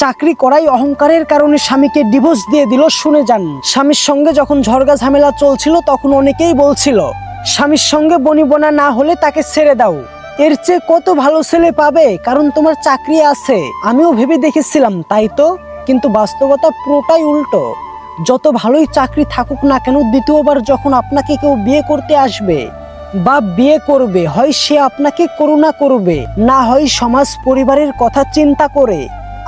চাকরি করাই অহংকারের কারণে স্বামীকে ডিভোর্স দিয়ে দিল। শুনে যান। স্বামীর সঙ্গে যখন ঝগড়া ঝামেলা চলছিল তখন অনেকেই বলছিল স্বামীর সঙ্গে বনিবনা না হলে তাকে ছেড়ে দাও, এর চেয়ে কত ভালো ছেলে পাবে, কারণ তোমার চাকরি আছে। আমিও ভেবে দেখেছিলাম তাই তো, কিন্তু বাস্তবতা পুরোটাই উল্টো। যত ভালোই চাকরি থাকুক না কেন, দ্বিতীয়বার যখন আপনাকে কেউ বিয়ে করতে আসবে বা বিয়ে করবে, হয় সে আপনাকে করুণা করবে, না হয় সমাজ পরিবারের কথা চিন্তা করে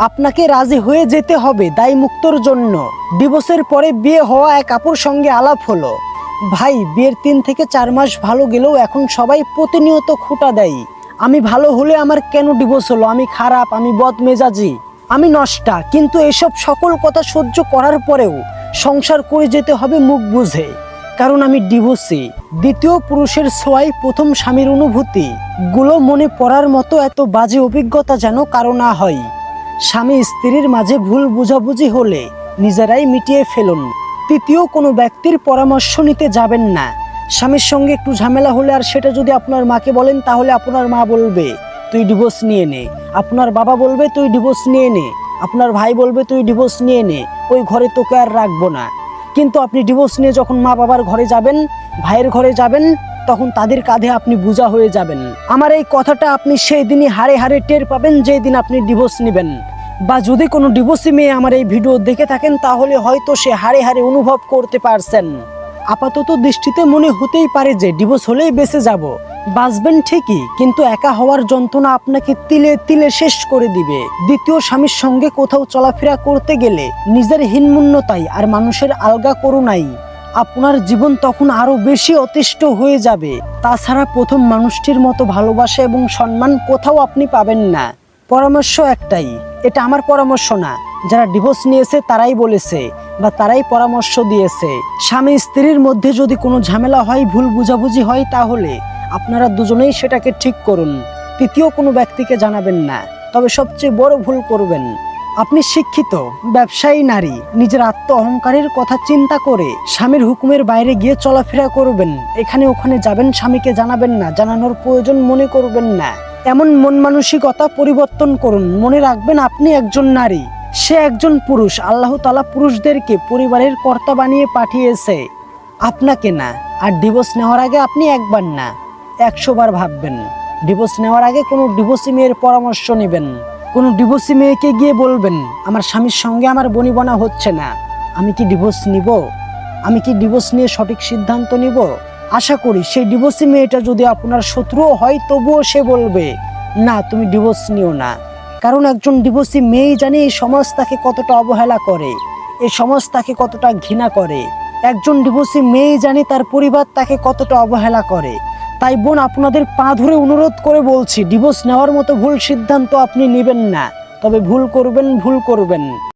আপনাকে রাজি হয়ে যেতে হবে দায় মুক্তর জন্য। ডিভোর্সের পরে বিয়ে হওয়া এক আপুর সঙ্গে আলাপ হলো। ভাই, বিয়ের 3 থেকে 4 মাস ভালো গেলেও এখন সবাই প্রতিনিয়ত খোঁটা দেয়, আমি ভালো হলে আমার কেন ডিভোর্স হলো, আমি খারাপ, আমি বদমেজাজি, আমি নষ্টা। কিন্তু এসব সকল কথা সহ্য করার পরেও সংসার করে যেতে হবে মুখ বুঝে, কারণ আমি ডিভোর্সি। দ্বিতীয় পুরুষের ছোঁয়ায় প্রথম স্বামীর অনুভূতি গুলো মনে পড়ার মতো এত বাজে অভিজ্ঞতা যেন কারো না হয়। স্বামী স্ত্রীর মাঝে ভুল বুঝাবুঝি হলে নিজেরাই মিটিয়ে ফেলুন। তৃতীয় কোনো ব্যক্তির পরামর্শ নিতে যাবেন না। স্বামীর সঙ্গে একটু ঝামেলা হলে আর সেটা যদি আপনার মাকে বলেন, তাহলে আপনার মা বলবে তুই ডিভোর্স নিয়ে নে, আপনার বাবা বলবে তুই ডিভোর্স নিয়ে নে, আপনার ভাই বলবে তুই ডিভোর্স নিয়ে নে, ওই ঘরে তোকে আর রাখবো না। কিন্তু আপনি ডিভোর্স নিয়ে যখন মা বাবার ঘরে যাবেন, ভাইয়ের ঘরে যাবেন, তখন তাদের কাঁধে আপনি বোঝা হয়ে যাবেন। আমার এই কথাটা আপনি সেই দিনই হাড়ে হাড়ে টের পাবেন যেই দিন আপনি ডিভোর্স নেবেন। বা যদি কোনো ডিভোর্সি মেয়ে আমার এই ভিডিও দেখে থাকেন, তাহলে হয়তো সে হাড়ে হাড়ে অনুভব করতে পারছেন। আপাতত দৃষ্টিতে মনে হতেই পারে যে ডিভোর্স হলেই বেঁচে যাব, বাঁচবেন ঠিকই, কিন্তু একা হওয়ার যন্ত্রণা আপনাকে তিলে তিলে শেষ করে দিবে। দ্বিতীয় স্বামীর সঙ্গে কোথাও চলাফেরা করতে গেলে নিজের হীনমন্যতাই আর মানুষের আলগা করুণাই আপনার জীবন তখন আরো বেশি অতিষ্ঠ হয়ে যাবে। তাছাড়া প্রথম মানুষটির মতো ভালোবাসা এবং সম্মান কোথাও আপনি পাবেন না। পরামর্শ একটাই, এটা আমার পরামর্শ না, যারা ডিভোর্স নিয়েছে তারাই বলেছে বা তারাই পরামর্শ দিয়েছে। স্বামী স্ত্রীর মধ্যে যদি কোনো ঝামেলা হয়, ভুল বুঝাবুঝি হয়, তাহলে আপনারা দুজনেই সেটাকে ঠিক করুন। তৃতীয় কোনো ব্যক্তিকে জানাবেন না। তবে সবচেয়ে বড় ভুল করবেন, আপনি শিক্ষিত ব্যবসায়ী নারী, নিজের আত্ম অহংকারের কথা চিন্তা করে স্বামীর হুকুমের বাইরে গিয়ে চলাফেরা করবেন, এখানে ওখানে যাবেন, স্বামীকে জানাবেন না, জানানোর প্রয়োজন মনে করবেন না। এমন মন মানসিকতা পরিবর্তন করুন। মনে রাখবেন আপনি একজন নারী, সে একজন পুরুষ। আল্লাহ তাআলা পুরুষদেরকে পরিবারের কর্তা বানিয়ে পাঠিয়েছে, আপনাকে না। আর ডিভোর্স নেওয়ার আগে আপনি একবার না 100 বার ভাববেন। ডিভোর্স নেওয়ার আগে কোনো ডিভোর্সি মেয়ের পরামর্শ নেবেন। কোনো ডিভোর্সি মেয়েকে গিয়ে বলবেন আমার স্বামীর সঙ্গে আমার বনিবনা হচ্ছে না, আমি কি ডিভোর্স নিব, আমি কি ডিভোর্স নিয়ে সঠিক সিদ্ধান্ত নিব। আশা করি সেই ডিভোর্সি মেয়েটা যদি আপনার শত্রুও হয়, তবুও সে বলবে না তুমি ডিভোর্স নিও না। কারণ একজন ডিভোর্সি মেয়েই জানে এই সমাজ তাকে কতটা অবহেলা করে, এই সমাজ তাকে কতটা ঘৃণা করে। একজন ডিভোর্সি মেয়েই জানে তার পরিবার তাকে কতটা অবহেলা করে। তাই বোন, আপনাদের পা ধরে অনুরোধ করে বলছি, ডিভোর্স নেওয়ার মতো ভুল সিদ্ধান্ত আপনি নেবেন না। তবে ভুল করবেন।